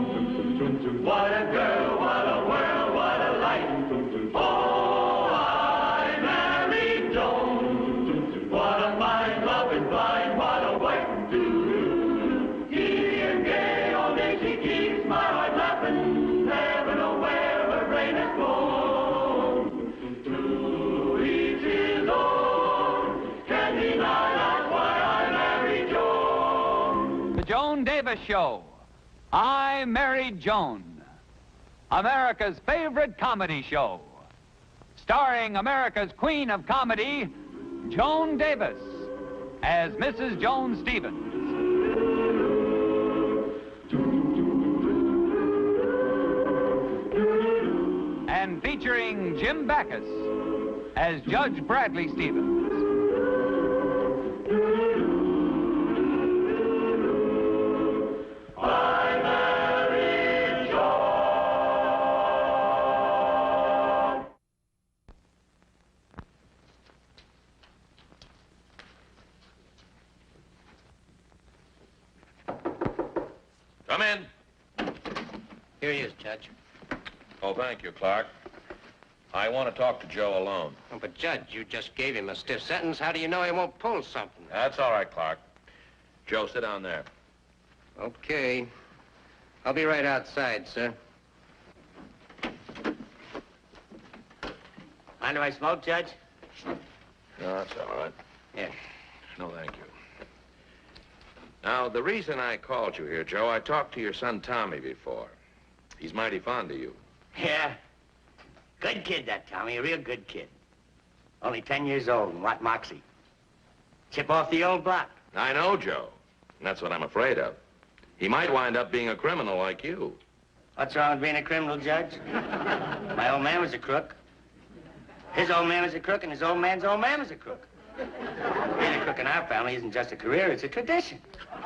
Joan. What a girl, what a world, what a life. Oh, I married Joan. What a mind, loving blind, what a wife to do. Giddy and gay, all day she keeps my heart laughing. Never know where her brain has gone. To each his own. Can't deny that's why I married Joan. The Joan Davis Show. I Married Joan. America's favorite comedy show. Starring America's queen of comedy, Joan Davis, as Mrs. Joan Stevens. And featuring Jim Backus as Judge Bradley Stevens. Come in. Here he is, Judge. Oh, thank you, Clark. I want to talk to Joe alone. Oh, but, Judge, you just gave him a stiff sentence. How do you know he won't pull something? That's all right, Clark. Joe, sit down there. Okay. I'll be right outside, sir. Mind if I smoke, Judge? No, that's all right. Yeah. No, thank you. Now, the reason I called you here, Joe, I talked to your son Tommy before. He's mighty fond of you. Yeah. Good kid, that Tommy. A real good kid. Only 10 years old and what moxie. Chip off the old block. I know, Joe. And that's what I'm afraid of. He might wind up being a criminal like you. What's wrong with being a criminal, Judge? My old man was a crook. His old man was a crook, and his old man's old man was a crook. Being a crook in our family isn't just a career, it's a tradition.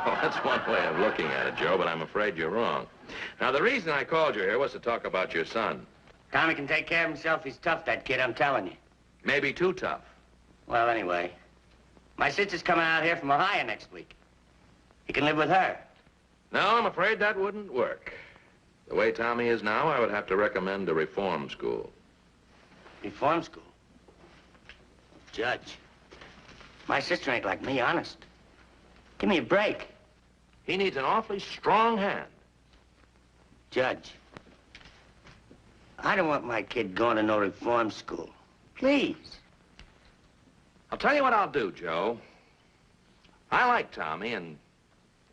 Well, that's one way of looking at it, Joe, but I'm afraid you're wrong. Now, the reason I called you here was to talk about your son. Tommy can take care of himself. He's tough, that kid, I'm telling you. Maybe too tough. Well, anyway, my sister's coming out here from Ohio next week. He can live with her. No, I'm afraid that wouldn't work. The way Tommy is now, I would have to recommend a reform school. Reform school? Judge, my sister ain't like me, honest. Give me a break. He needs an awfully strong hand. Judge, I don't want my kid going to no reform school. Please. I'll tell you what I'll do, Joe. I like Tommy, and,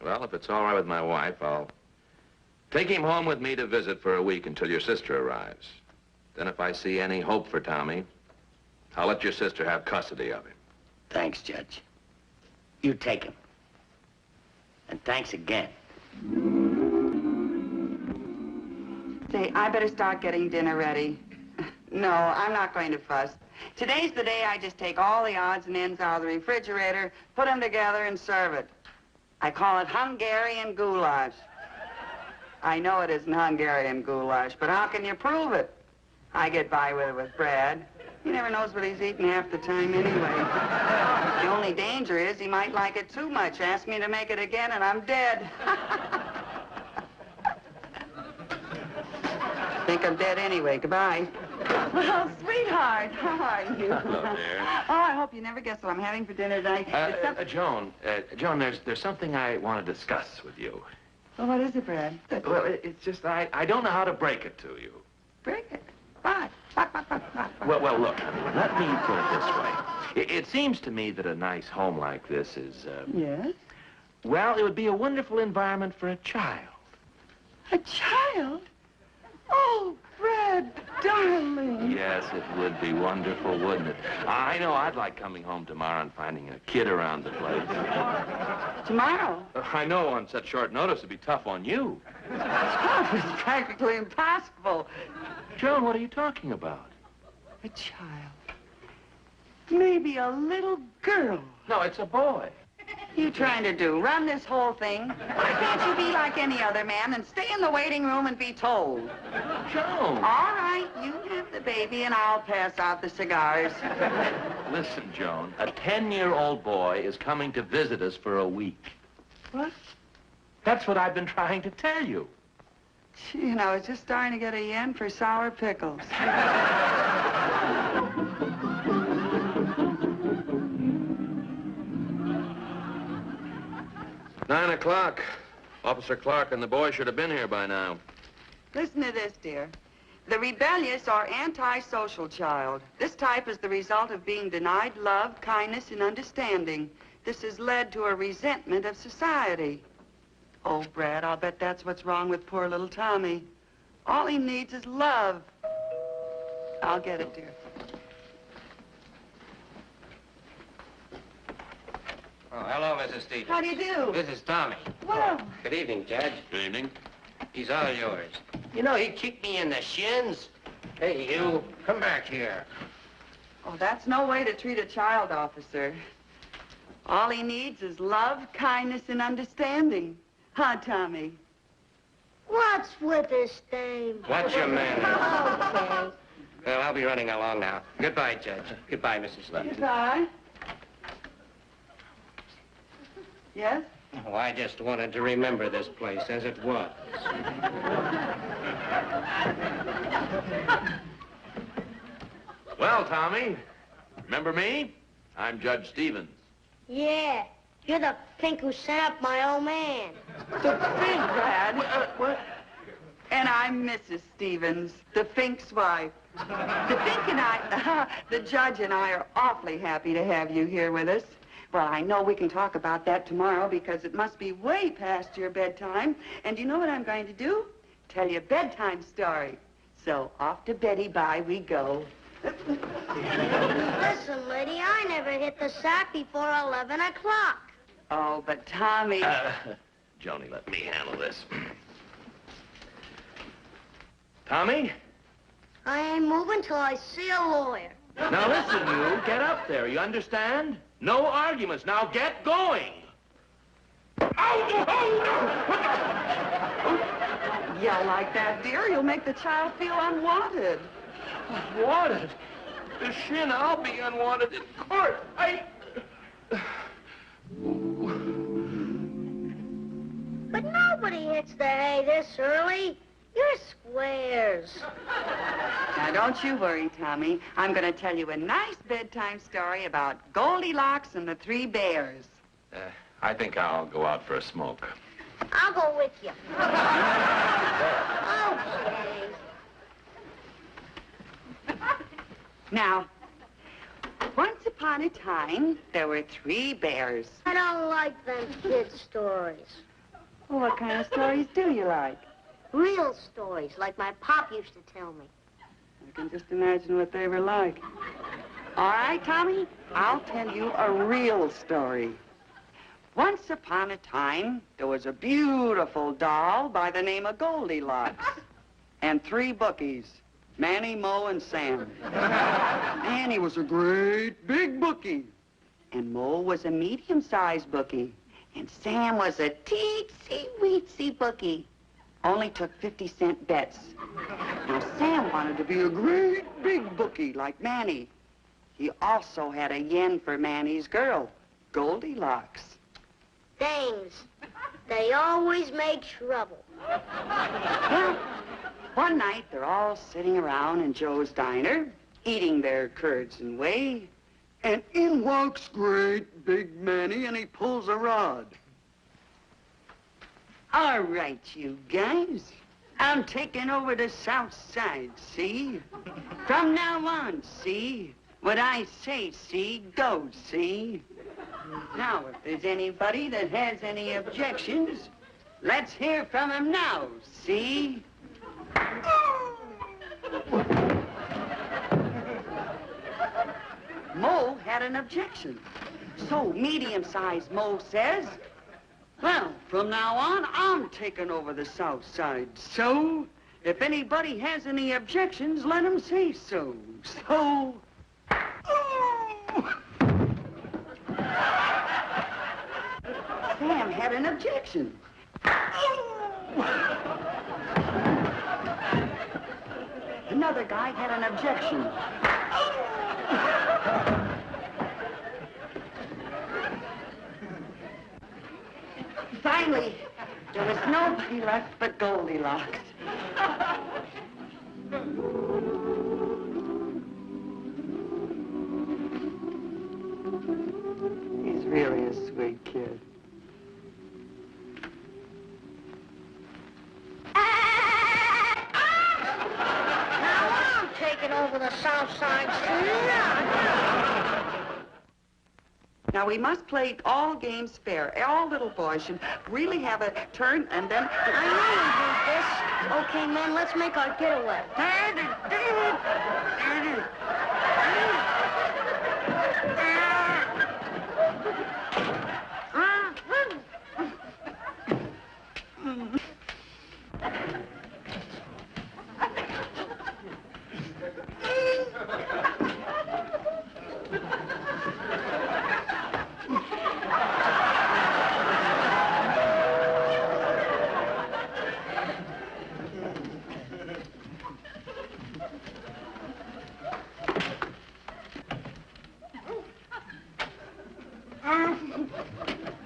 well, if it's all right with my wife, I'll take him home with me to visit for a week until your sister arrives. Then if I see any hope for Tommy, I'll let your sister have custody of him. Thanks, Judge. You take him. And thanks again. Say, I better start getting dinner ready. No, I'm not going to fuss. Today's the day I just take all the odds and ends out of the refrigerator, put them together, and serve it. I call it Hungarian goulash. I know it isn't Hungarian goulash, but how can you prove it? I get by with it with Brad. He never knows what he's eating half the time anyway. The only danger is he might like it too much, ask me to make it again, and I'm dead. Think I'm dead anyway. Goodbye. Well, sweetheart, how are you? Hello, dear. Oh, I hope you never guess what I'm having for dinner tonight. Joan, there's something I want to discuss with you. Well, what is it, Brad? Well, it's just I don't know how to break it to you. Break it. What? Well, look, let me put it this way. It seems to me that a nice home like this is, Yes? well, it would be a wonderful environment for a child. A child? Oh, Brad, darling. Yes, it would be wonderful, wouldn't it? I know I'd like coming home tomorrow and finding a kid around the place. Tomorrow? I know on such short notice it'd be tough on you. Oh, it's practically impossible. Joan, what are you talking about? A child. Maybe a little girl. No, it's a boy. You trying to do? Run this whole thing? Why can't you be like any other man and stay in the waiting room and be told? Joan. All right, you have the baby and I'll pass out the cigars. Listen, Joan, a 10-year-old boy is coming to visit us for a week. What? That's what I've been trying to tell you. Gee, and I was just starting to get a yen for sour pickles. 9 o'clock. Officer Clark and the boy should have been here by now. Listen to this, dear. The rebellious or antisocial child. This type is the result of being denied love, kindness, and understanding. This has led to a resentment of society. Oh, Brad, I'll bet that's what's wrong with poor little Tommy. All he needs is love. I'll get it, dear. Oh, hello, Mrs. Stevens. How do you do? This is Tommy. Well, Good evening, Judge. Good evening. He's all yours. You know, he kicked me in the shins. Hey, you, come back here. oh, that's no way to treat a child, officer. All he needs is love, kindness, and understanding. Huh, Tommy? What's with this dame? Watch your manners. Okay. Well, I'll be running along now. Goodbye, Judge. Goodbye, Mrs. Stevens. Goodbye. Yes? Oh, I just wanted to remember this place as it was. Well, Tommy, remember me? I'm Judge Stevens. Yeah, you're the pink who sent up my old man. The Fink, Brad. What? And I'm Mrs. Stevens, the Fink's wife. The Fink and I, the judge and I are awfully happy to have you here with us. Well, I know we can talk about that tomorrow because it must be way past your bedtime. And you know what I'm going to do? Tell you a bedtime story. So off to Betty Bye we go. Listen, lady, I never hit the sack before 11 o'clock. Oh, but Tommy... Joni, let me handle this. Tommy? I ain't moving till I see a lawyer. Now listen, you. Get up there. You understand? No arguments. Now get going. Yell like that, dear. You'll make the child feel unwanted. Unwanted? The shin, I'll be unwanted in court. But nobody hits the hay this early. You're squares. Now, don't you worry, Tommy. I'm going to tell you a nice bedtime story about Goldilocks and the Three Bears. I think I'll go out for a smoke. I'll go with you. Okay. Now, once upon a time, there were 3 bears. I don't like them kid stories. Well, what kind of stories do you like? Real stories, like my pop used to tell me. I can just imagine what they were like. All right, Tommy, I'll tell you a real story. Once upon a time, there was a beautiful doll by the name of Goldilocks. And 3 bookies, Manny, Mo, and Sam. Manny was a great big bookie. And Mo was a medium-sized bookie. And Sam was a teensy-weensy bookie. Only took 50-cent bets. Now, Sam wanted to be a great big bookie like Manny. He also had a yen for Manny's girl, Goldilocks. Dames, they always make trouble. Well, one night, they're all sitting around in Joe's diner, eating their curds and whey, and in walks great big Manny, and he pulls a rod. All right, you guys. I'm taking over the South Side, see? From now on, see? What I say, see, goes, see? Now, if there's anybody that has any objections, let's hear from him now, see? Mo had an objection. So medium-sized Mo says, well, from now on, I'm taking over the South Side. So, if anybody has any objections, let them say so. So... Sam had an objection. Another guy had an objection. There was nobody left but Goldilocks. He's really a sweet kid. Now I'm taking over the South Side Now, we must play all games fair. All little boys should really have a turn, and then... I know we do this. Okay, men, let's make our getaway.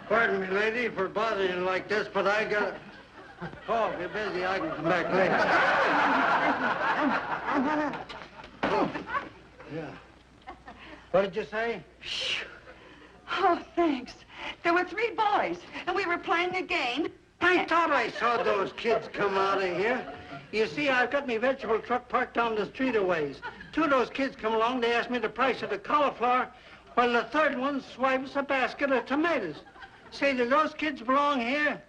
Pardon me, lady, for bothering you like this, but I got... Oh, if you're busy, I can come back later. Oh. Yeah. What did you say? Oh, thanks. There were 3 boys, and we were playing a game. I thought I saw those kids come out of here. You see, I've got my vegetable truck parked down the street a ways. 2 of those kids come along, they asked me the price of the cauliflower, while the third one swipes a basket of tomatoes. Say, do those kids belong here?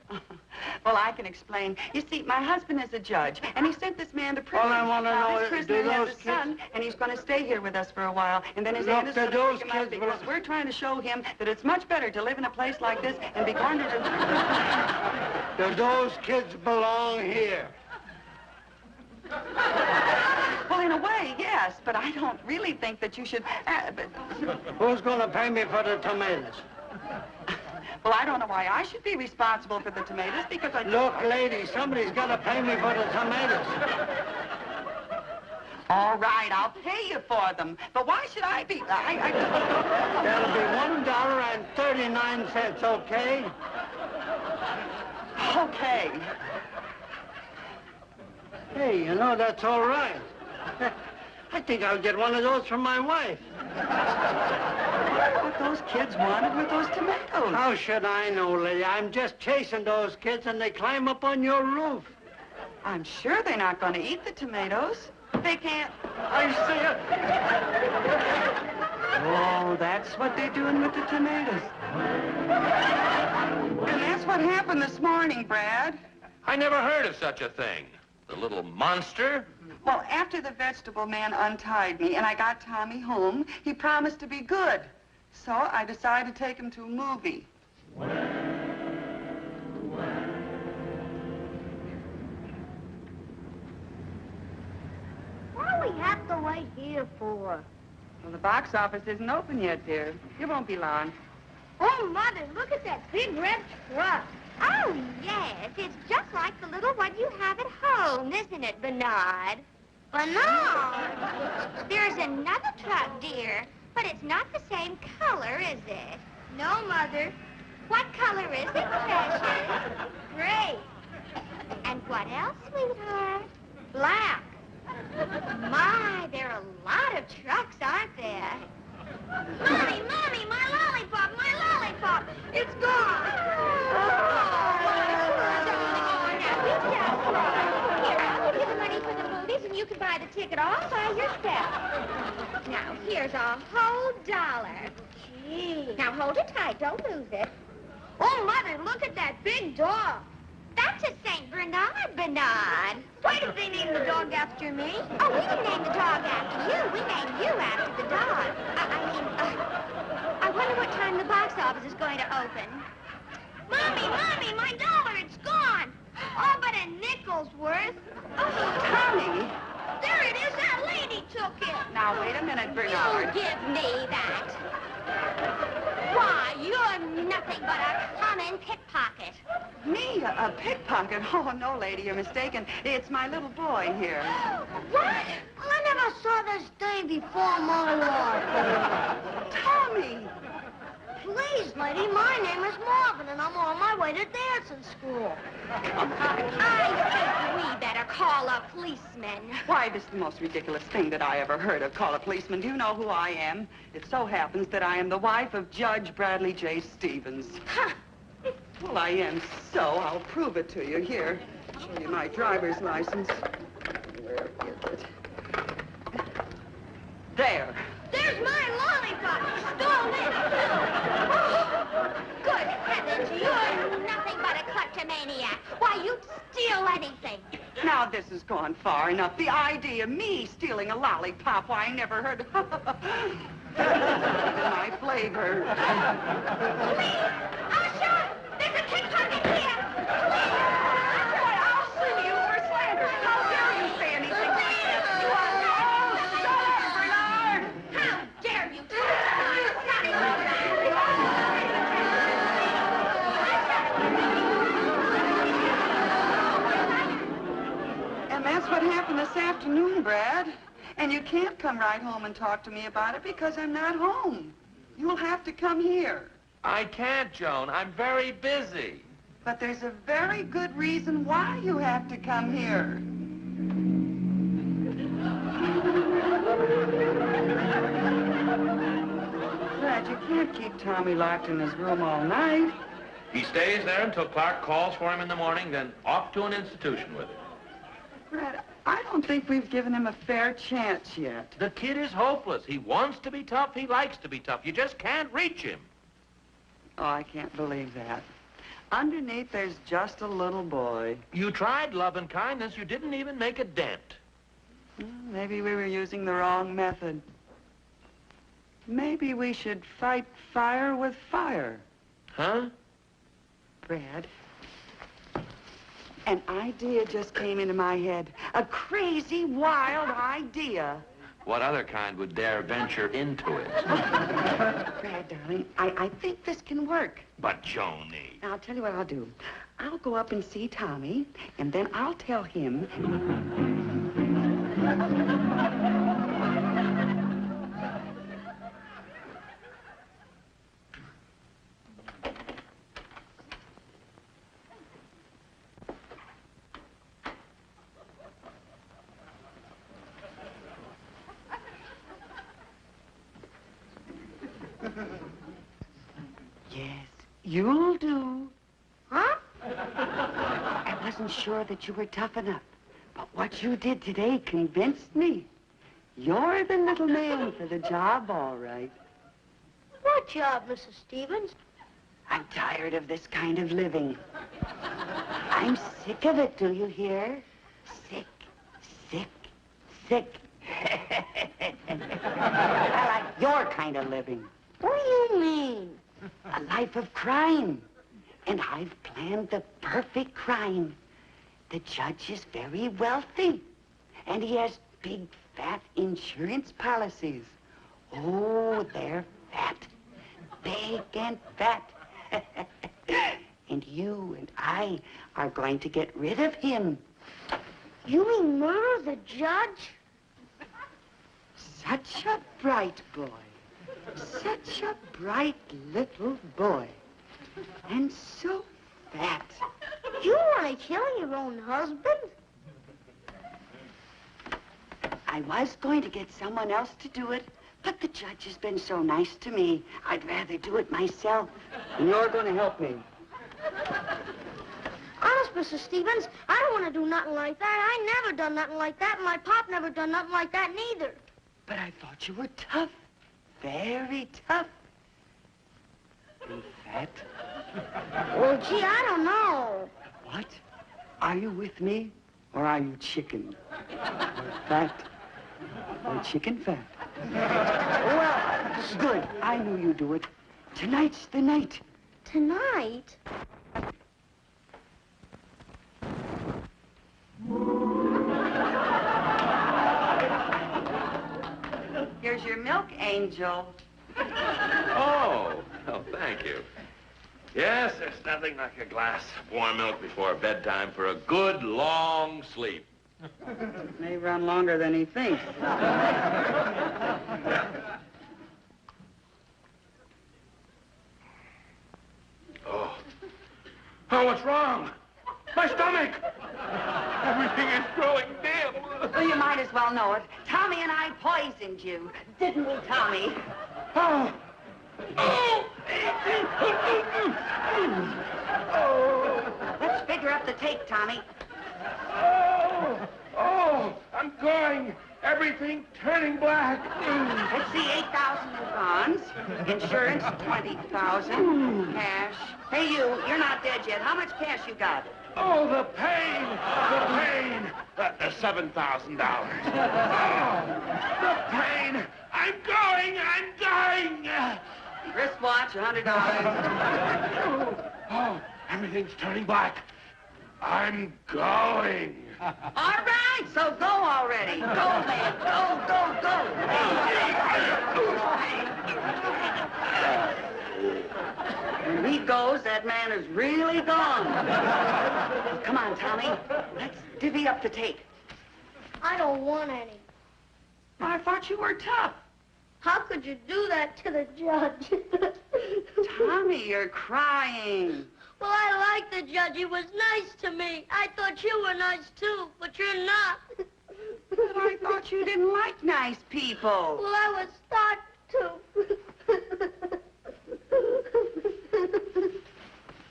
Well, I can explain. You see, my husband is a judge, and he sent this man to prison. All I want to know This is, prisoner do has those a son, kids... and he's going to stay here with us for a while, and then his Look, aunt is going do to those pick him up kids because we're trying to show him that it's much better to live in a place like this and be going to... Do those kids belong here? Well, in a way, yes, but I don't really think that you should... Who's going to pay me for the tomatoes? Well, I don't know why I should be responsible for the tomatoes, because I... Look, lady, somebody's got to pay me for the tomatoes. All right, I'll pay you for them. But why should I be... That'll be $1.39, okay? Okay. Hey, you know, that's all right. I think I'll get one of those for my wife. What those kids wanted with those tomatoes. How should I know, lady? I'm just chasing those kids, and they climb up on your roof. I'm sure they're not going to eat the tomatoes. They can't... I see it. Oh, that's what they're doing with the tomatoes. And that's what happened this morning, Brad. I never heard of such a thing. The little monster? Well, after the vegetable man untied me and I got Tommy home, he promised to be good. So I decided to take him to a movie. What do we have to wait here for? Well, the box office isn't open yet, dear. You won't be long. Oh, Mother, look at that big red truck. Oh, yes. It's just like the little one you have at home, isn't it, Bernard? Bernard! There's another truck, dear, but it's not the same color, is it? No, Mother. What color is it, Precious? Gray. And what else, sweetheart? Black. My, there are a lot of trucks, aren't there? Mommy, Mommy, my lollipop, my lollipop! It's gone! Here, I'll give you the money for the movies, and you can buy the ticket all by yourself. Now, here's a whole $1. Gee. Now, hold it tight. Don't lose it. Oh, Mother, look at that big dog. That's a St. Bernard, Bernard. Why did they name the dog after me? Oh, we didn't name the dog after you. We named you after the dog. I wonder what time the box office is going to open. Mommy, Mommy, my $1, it's gone. All but a nickel's worth. Oh, Tommy. There it is. That lady took it. Now, wait a minute, Bernard. You give me that. Why, you're nothing but a common pickpocket. Me, a pickpocket? Oh, no, lady, you're mistaken. It's my little boy here. What? Well, I never saw this day before my life. Tommy, please, lady. My name is Marvin, and I'm on my way to dancing school. I think we better call a policeman. Why, this is the most ridiculous thing that I ever heard of. Call a policeman. Do you know who I am? It so happens that I am the wife of Judge Bradley J. Stevens. Huh. Well, I am, so I'll prove it to you. Here, I'll show you my driver's license. Where is it? There. There's my lollipop. You stole it, too. Oh, good heavens, you're nothing but a kleptomaniac. Why, you'd steal anything. Now, this has gone far enough. The idea of me stealing a lollipop, why, I never heard of my flavor. Usher, there's a pickpocket here. Boy, I'll sue you for slander. How dare you say anything like that? You are... Oh, shut up, Bernard! How dare you tell me? And that's what happened this afternoon, Brad. And you can't come right home and talk to me about it because I'm not home. You'll have to come here. I can't, Joan. I'm very busy. But there's a very good reason why you have to come here. Brad, you can't keep Tommy locked in his room all night. He stays there until Clark calls for him in the morning, then off to an institution with him. Brad, I don't think we've given him a fair chance yet. The kid is hopeless. He wants to be tough. He likes to be tough. You just can't reach him. Oh, I can't believe that. Underneath, there's just a little boy. You tried love and kindness. You didn't even make a dent. Maybe we were using the wrong method. Maybe we should fight fire with fire. Huh? Brad, an idea just came into my head. A crazy, wild idea. What other kind would dare venture into it? Brad, darling, I think this can work. But, Joni... Now, I'll tell you what I'll do. I'll go up and see Tommy, and then I'll tell him... Yes, you'll do. Huh? I wasn't sure that you were tough enough, but what you did today convinced me. You're the little man for the job, all right. What job, Mrs. Stevens? I'm tired of this kind of living. I'm sick of it, do you hear? Sick, sick, sick. I like your kind of living. What do you mean? A life of crime. And I've planned the perfect crime. The judge is very wealthy. And he has big, fat insurance policies. Oh, they're fat. Big and fat. And you and I are going to get rid of him. You mean murder the judge? Such a bright boy. Such a bright little boy. And so fat. You want to kill your own husband? I was going to get someone else to do it, but the judge has been so nice to me, I'd rather do it myself. And you're going to help me. Honest, Mrs. Stevens, I don't want to do nothing like that. I never done nothing like that, and my pop never done nothing like that neither. But I thought you were tough. Very tough. And fat. Well, gee, I don't know. What? Are you with me, or are you chicken? Fat? Or chicken fat? Well, good. I knew you'd do it. Tonight's the night. Tonight? Here's your milk, Angel. Oh, thank you. Yes, there's nothing like a glass of warm milk before bedtime for a good, long sleep. It may run longer than he thinks. Oh, what's wrong? My stomach! Everything is growing dim. Well, you might as well know it. Tommy and I poisoned you. Didn't we, Tommy? Oh! Oh! Let's figure up the take, Tommy. Oh! Oh! I'm going. Everything turning black. Let's see, 8,000 in bonds. Insurance, 20,000. Cash. Hey, you're not dead yet. How much cash you got? Oh, the pain! The pain! $7,000. Oh, the pain! I'm going! I'm dying! Wristwatch, $100. Oh, everything's turning black. I'm going. All right, so go already. Go, man. Go, go, go. When he goes, that man is really gone. Come on, Tommy. Let's divvy up the take. I don't want any. I thought you were tough. How could you do that to the judge? Tommy, you're crying. Well, I like the judge. He was nice to me. I thought you were nice, too, but you're not. But I thought you didn't like nice people. Well, I was taught to.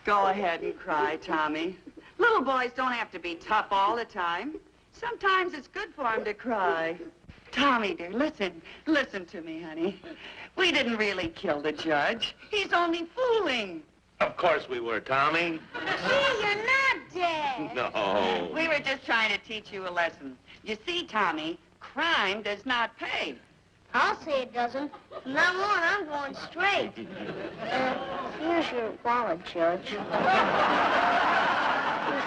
Go ahead and cry, Tommy. Little boys don't have to be tough all the time. Sometimes it's good for them to cry. Tommy, dear, listen to me, honey. We didn't really kill the judge. He's only fooling. Of course we were, Tommy. Gee, you're not dead. No. We were just trying to teach you a lesson. You see, Tommy, crime does not pay. I'll say it doesn't. From now on, I'm going straight. Here's your wallet, Judge. Here's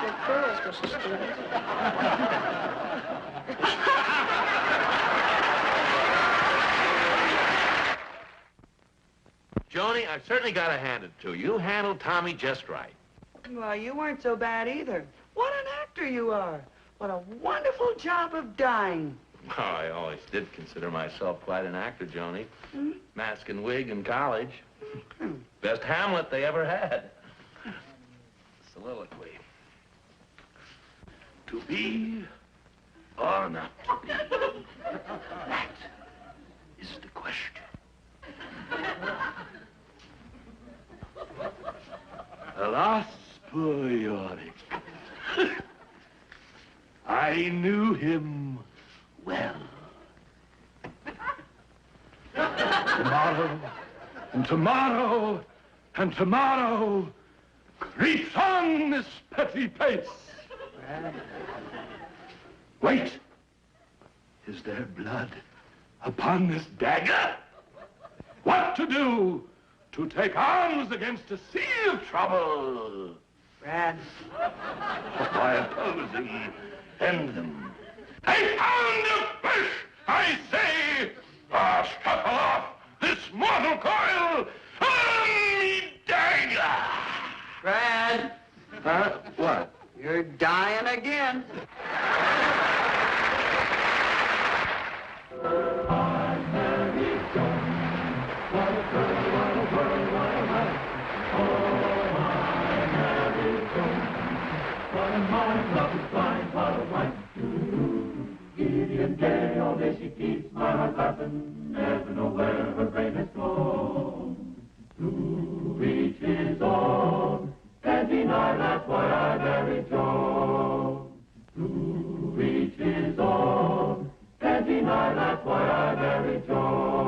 your pearls, Mrs. Stevens. Joni, I've certainly got to hand it to you. You handled Tommy just right. Well, you weren't so bad either. What an actor you are. What a wonderful job of dying. Well, I always did consider myself quite an actor, Joni. Mask and wig in college. Best Hamlet they ever had. Soliloquy. To be or not to be? That is the question. Alas, poor Yorick. I knew him well. Tomorrow, and tomorrow, and tomorrow creeps on this petty pace. Wait! Is there blood upon this dagger? What to do to take arms against a sea of trouble? Brad. By opposing, end them. A pound of flesh, I say! Shuffle off this mortal coil on me dagger! Brad. Huh? What? You're dying again. Day, all day she keeps my heart laughing, never know where her brain has gone. To each his own, can't deny that's why I married Joan. To each his own, can't deny that's why I married Joan.